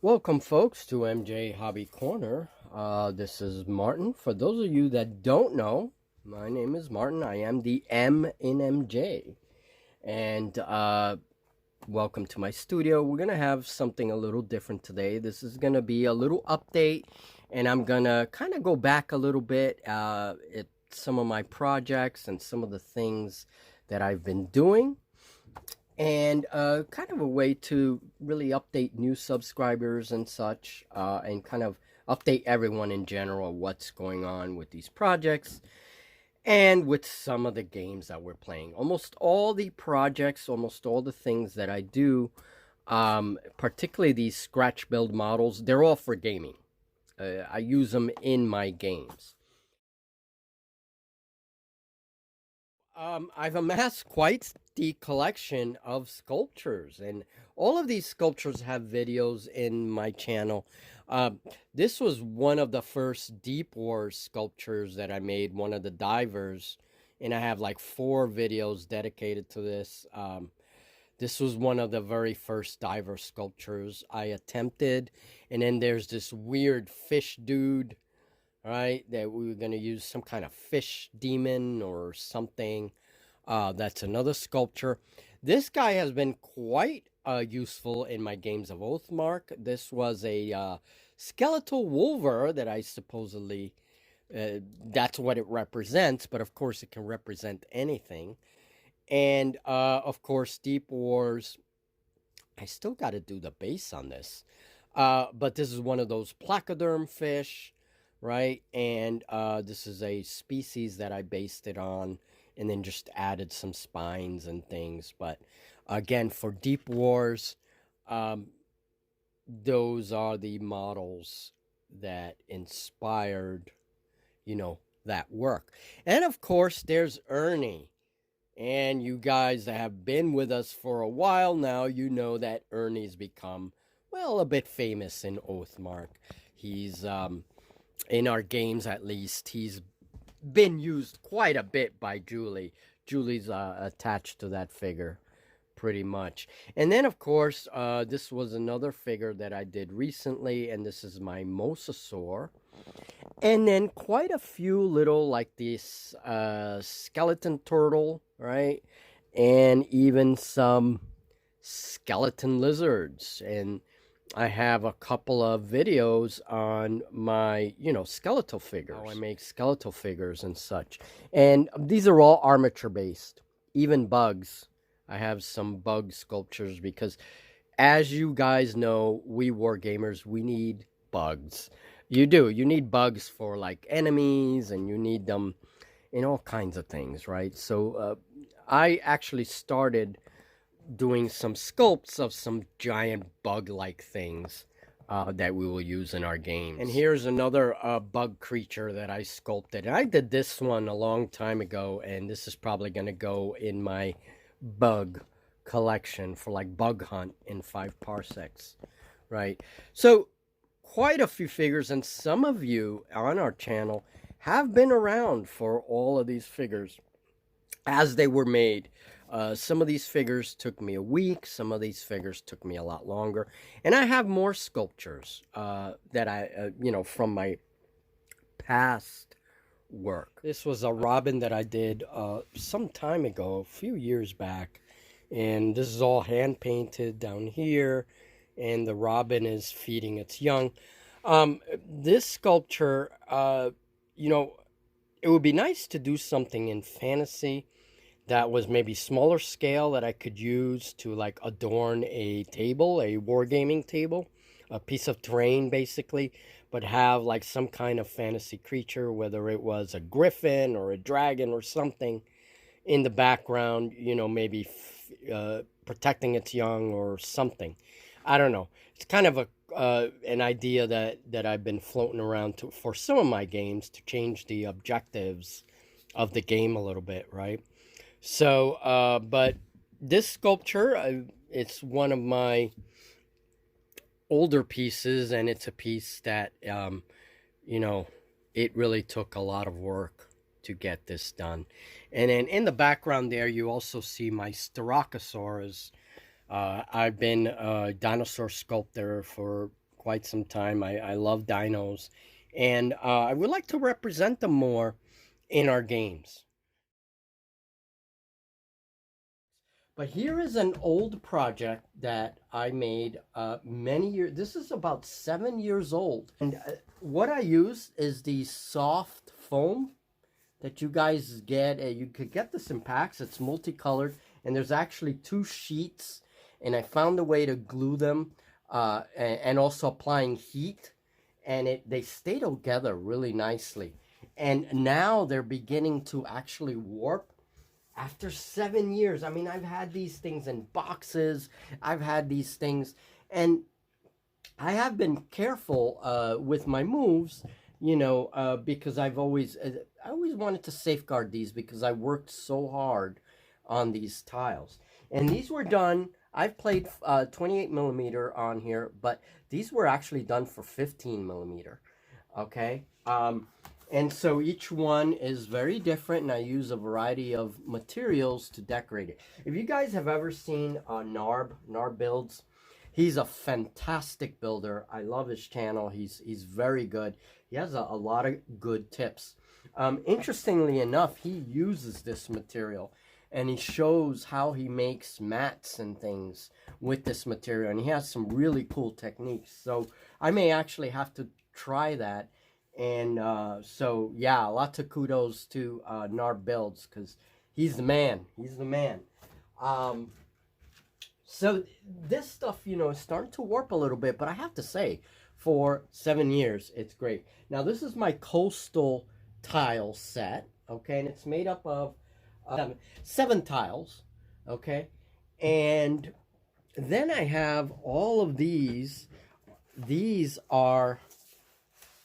Welcome, folks, to MJ Hobby Corner. This is Martin. For those of you that don't know, my name is Martin. I am the M in MJ. And welcome to my studio. We're going to have something a little different today. This is going to be a little update, and I'm going to kind of go back a little bit at some of my projects and some of the things that I've been doing and kind of a way to really update new subscribers and such, and kind of update everyone in general what's going on with these projects and with some of the games that we're playing. Almost all the projects, almost all the things that I do, particularly these scratch build models, they're all for gaming. I use them in my games. I've amassed quite the collection of sculptures, and all of these sculptures have videos in my channel. Uh, this was one of the first Deep Wars sculptures that I made, one of the divers, and I have like 4 videos dedicated to this. This was one of the very first diver sculptures I attempted, and then there's this weird fish dude, right? That we were going to use some kind of fish demon or something. That's another sculpture. This guy has been quite useful in my games of Oathmark. This was a skeletal wolver that I supposedly, that's what it represents, but of course it can represent anything. And of course, Deep Wars, I still got to do the base on this. But this is one of those placoderm fish, right? And this is a species that I based it on and then just added some spines and things. But again, for Deep Wars, um, those are the models that inspired, that work. And of course, there's Ernie. And you guys that have been with us for a while now, you know that Ernie's become, well, a bit famous in Oathmark. He's, in our games at least, he's been used quite a bit by Julie. Julie's attached to that figure pretty much. And then, of course, this was another figure that I did recently, and this is my Mosasaur. And then quite a few little, like this skeleton turtle, right? And even some skeleton lizards. And I have a couple of videos on my, skeletal figures. How I make skeletal figures and such. And these are all armature based, even bugs. I have some bug sculptures because, as you guys know, we war gamers, we need bugs. You do. You need bugs for like enemies, and you need them in all kinds of things, right? So I actually started doing some sculpts of some giant bug-like things that we will use in our games. And here's another bug creature that I sculpted. And I did this one a long time ago, and this is probably going to go in my bug collection for like bug hunt in 5 parsecs, right? So quite a few figures, and some of you on our channel have been around for all of these figures as they were made. Some of these figures took me a week, some of these figures took me a lot longer, and I have more sculptures that from my past work. This was a robin that I did some time ago, a few years back, and this is all hand painted down here, and the robin is feeding its young. This sculpture, it would be nice to do something in fantasy that was maybe smaller scale that I could use to like adorn a table, a wargaming table, a piece of terrain basically, but have like some kind of fantasy creature, whether it was a griffin or a dragon or something in the background, maybe protecting its young or something. I don't know. It's kind of an idea that I've been floating around for some of my games to change the objectives of the game a little bit, right? So, but this sculpture, it's one of my older pieces, and it's a piece that, it really took a lot of work to get this done. And then in the background there, you also see my Styracosaurus. I've been a dinosaur sculptor for quite some time. I love dinos, and I would like to represent them more in our games. But here is an old project that I made many years. This is about 7 years old. And what I use is the soft foam that you guys get. You could get this in packs. It's multicolored. And there's actually two sheets. And I found a way to glue them and also applying heat. And they stay together really nicely. And now they're beginning to actually warp after 7 years. I mean, I've had these things in boxes. I've had these things, and I have been careful with my moves, because I always wanted to safeguard these because I worked so hard on these tiles. And these were done. I've played 28 millimeter on here, but these were actually done for 15 millimeter. Okay. And so each one is very different, and I use a variety of materials to decorate it. If you guys have ever seen Narb Builds, he's a fantastic builder. I love his channel. He's very good. He has a lot of good tips. Interestingly enough, he uses this material, and he shows how he makes mats and things with this material, and he has some really cool techniques. So I may actually have to try that. And so, yeah, lots of kudos to Narb Builds, because he's the man. He's the man. So this stuff, is starting to warp a little bit, but I have to say, for 7 years, it's great. Now, this is my coastal tile set, okay? And it's made up of seven tiles, okay? And then I have all of these. These are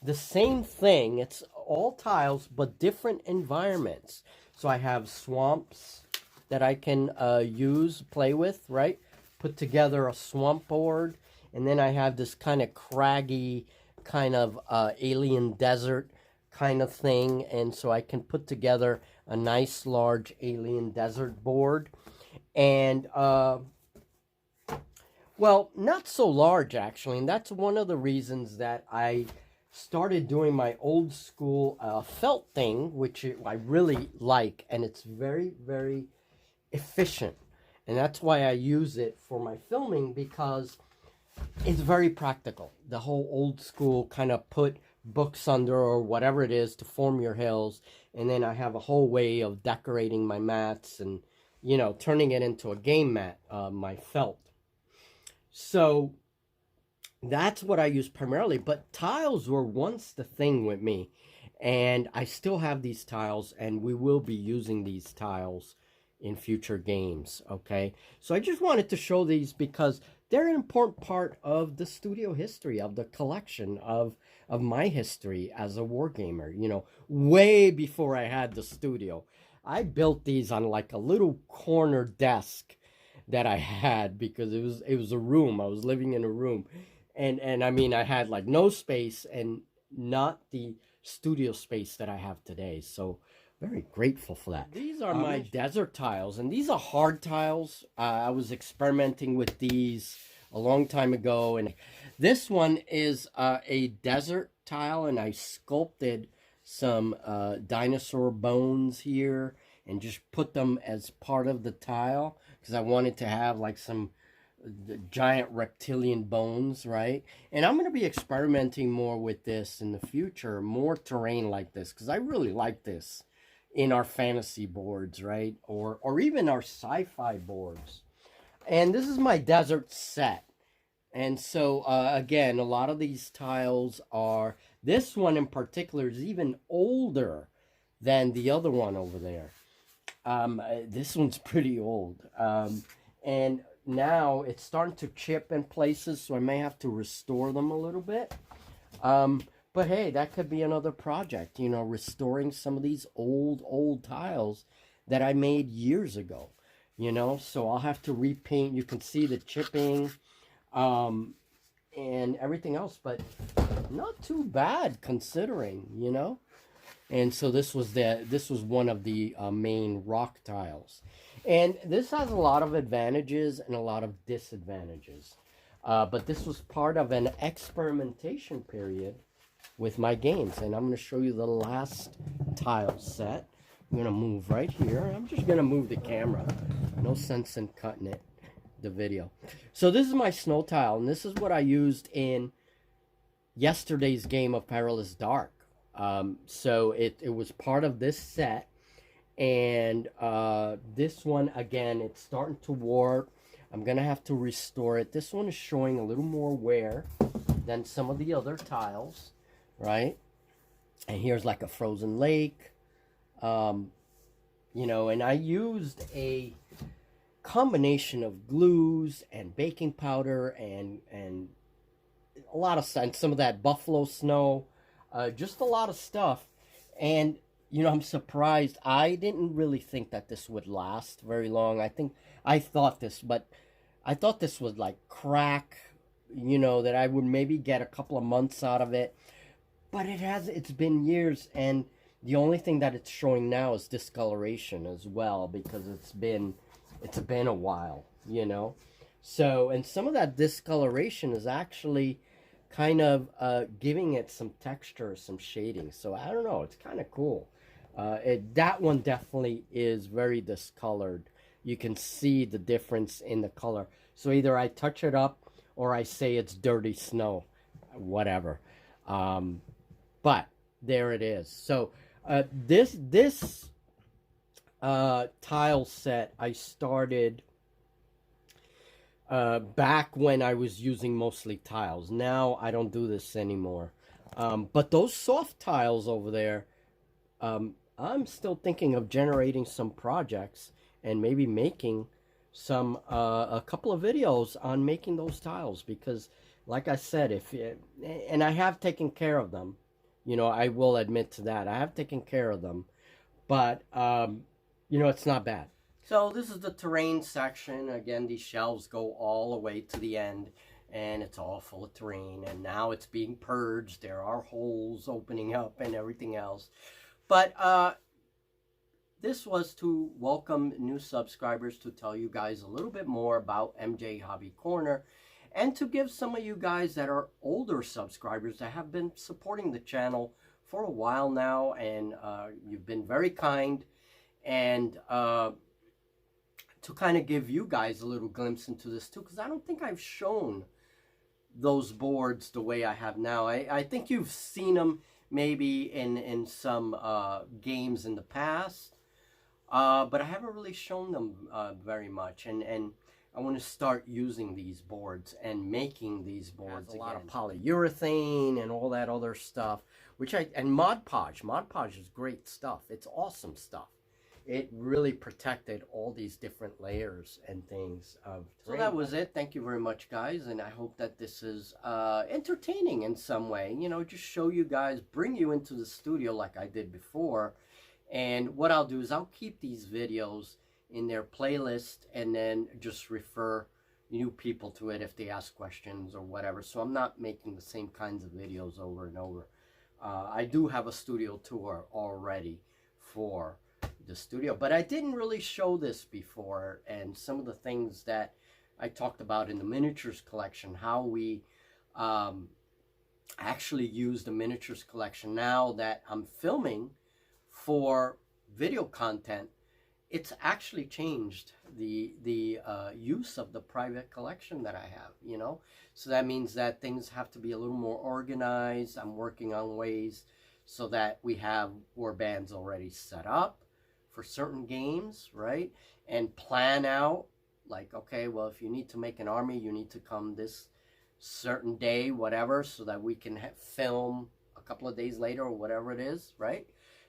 the same thing. It's all tiles, but different environments. So I have swamps that I can play with, right? Put together a swamp board. And then I have this kind of craggy, kind of alien desert kind of thing. And so I can put together a nice large alien desert board. And, well, not so large, actually. And that's one of the reasons that I started doing my old school felt thing, which I really like, and it's very, very efficient. And that's why I use it for my filming, because it's very practical. The whole old school kind of put books under or whatever it is to form your hills, and then I have a whole way of decorating my mats and, turning it into a game mat, my felt. So that's what I use primarily, but tiles were once the thing with me, and I still have these tiles, and we will be using these tiles in future games, okay? So I just wanted to show these because they're an important part of the studio history, of the collection of my history as a wargamer, way before I had the studio. I built these on like a little corner desk that I had because it was a room. I was living in a room. And I mean, I had like no space and not the studio space that I have today. So very grateful for that. These are my desert tiles, and these are hard tiles. I was experimenting with these a long time ago, and this one is a desert tile, and I sculpted some dinosaur bones here and just put them as part of the tile because I wanted to have like some the giant reptilian bones, right? And I'm going to be experimenting more with this in the future, more terrain like this, because I really like this in our fantasy boards, right? Or even our sci-fi boards. And this is my desert set. And so, again, a lot of these tiles are, this one in particular is even older than the other one over there. This one's pretty old. And now it's starting to chip in places, so I may have to restore them a little bit. But hey, that could be another project, restoring some of these old tiles that I made years ago, so I'll have to repaint. You can see the chipping and everything else, but not too bad considering, And so this was one of the main rock tiles. And this has a lot of advantages and a lot of disadvantages. But this was part of an experimentation period with my games. And I'm going to show you the last tile set. I'm going to move right here. I'm just going to move the camera. No sense in cutting it, the video. So this is my snow tile, and this is what I used in yesterday's game of Perilous Dark. So it was part of this set. And this one, again, it's starting to warp. I'm going to have to restore it. This one is showing a little more wear than some of the other tiles, right? And here's like a frozen lake. You know, and I used a combination of glues and baking powder and a lot of stuff, some of that buffalo snow, just a lot of stuff. And you know, I'm surprised. I didn't really think that this would last very long. I thought this would like crack, you know, that I would maybe get a couple of months out of it. But it's been years, and the only thing that it's showing now is discoloration as well, because it's been a while, you know. So, and some of that discoloration is actually kind of giving it some texture, some shading. So I don't know, it's kind of cool. That one definitely is very discolored. You can see the difference in the color. So either I touch it up or I say it's dirty snow, whatever. But there it is. So this tile set I started back when I was using mostly tiles. Now I don't do this anymore. But those soft tiles over there, I'm still thinking of generating some projects and maybe making some a couple of videos on making those tiles, because like I said, and I have taken care of them, you know, I will admit to that. I have taken care of them, but you know, it's not bad. So this is the terrain section. Again, these shelves go all the way to the end, and it's all full of terrain, and now it's being purged. There are holes opening up and everything else. But this was to welcome new subscribers, to tell you guys a little bit more about MJ Hobby Corner, and to give some of you guys that are older subscribers that have been supporting the channel for a while now, and you've been very kind, and to kind of give you guys a little glimpse into this too, because I don't think I've shown those boards the way I have now. I think you've seen them maybe in some games in the past, but I haven't really shown them very much, and I want to start using these boards and making these boards again. A lot of polyurethane and all that other stuff, and Mod Podge. Mod Podge is great stuff. It's awesome stuff. It really protected all these different layers and things of terrain. So that was it. Thank you very much, guys, and I hope that this is entertaining in some way. You know, just show you guys, bring you into the studio like I did before. And what I'll do is I'll keep these videos in their playlist and then just refer new people to it if they ask questions or whatever. So I'm not making the same kinds of videos over and over. I do have a studio tour already for the studio, but I didn't really show this before, and some of the things that I talked about in the miniatures collection, how we actually use the miniatures collection now that I'm filming for video content. It's actually changed the use of the private collection that I have, you know. So that means that things have to be a little more organized. I'm working on ways so that we have war bands already set up for certain games, right? And plan out, like, okay, well, if you need to make an army, you need to come this certain day, whatever, so that we can film a couple of days later or whatever it is, right?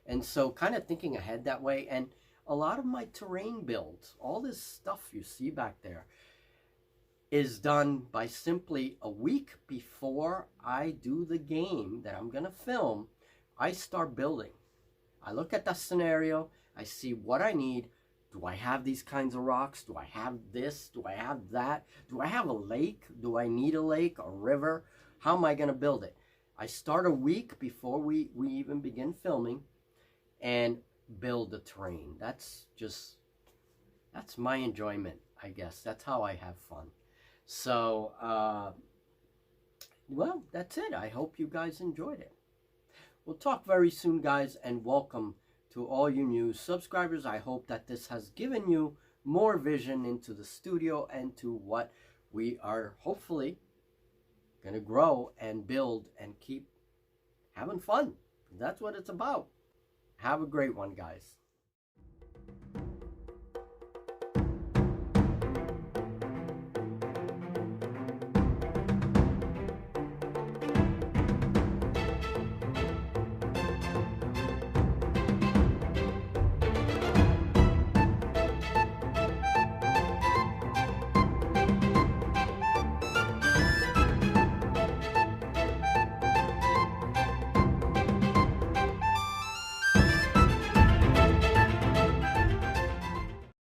And so kind of thinking ahead that way. And a lot of my terrain builds, all this stuff you see back there, is done by simply a week before I do the game that I'm going to film. I start building. I look at the scenario, I see what I need. Do I have these kinds of rocks? Do I have this? Do I have that? Do I have a lake? Do I need a lake, a river? How am I going to build it? I start a week before we even begin filming and build the terrain. That's my enjoyment, I guess. That's how I have fun. So, well, that's it. I hope you guys enjoyed it. We'll talk very soon, guys, and welcome to all you new subscribers. I hope that this has given you more vision into the studio and to what we are hopefully going to grow and build and keep having fun. That's what it's about. Have a great one, guys.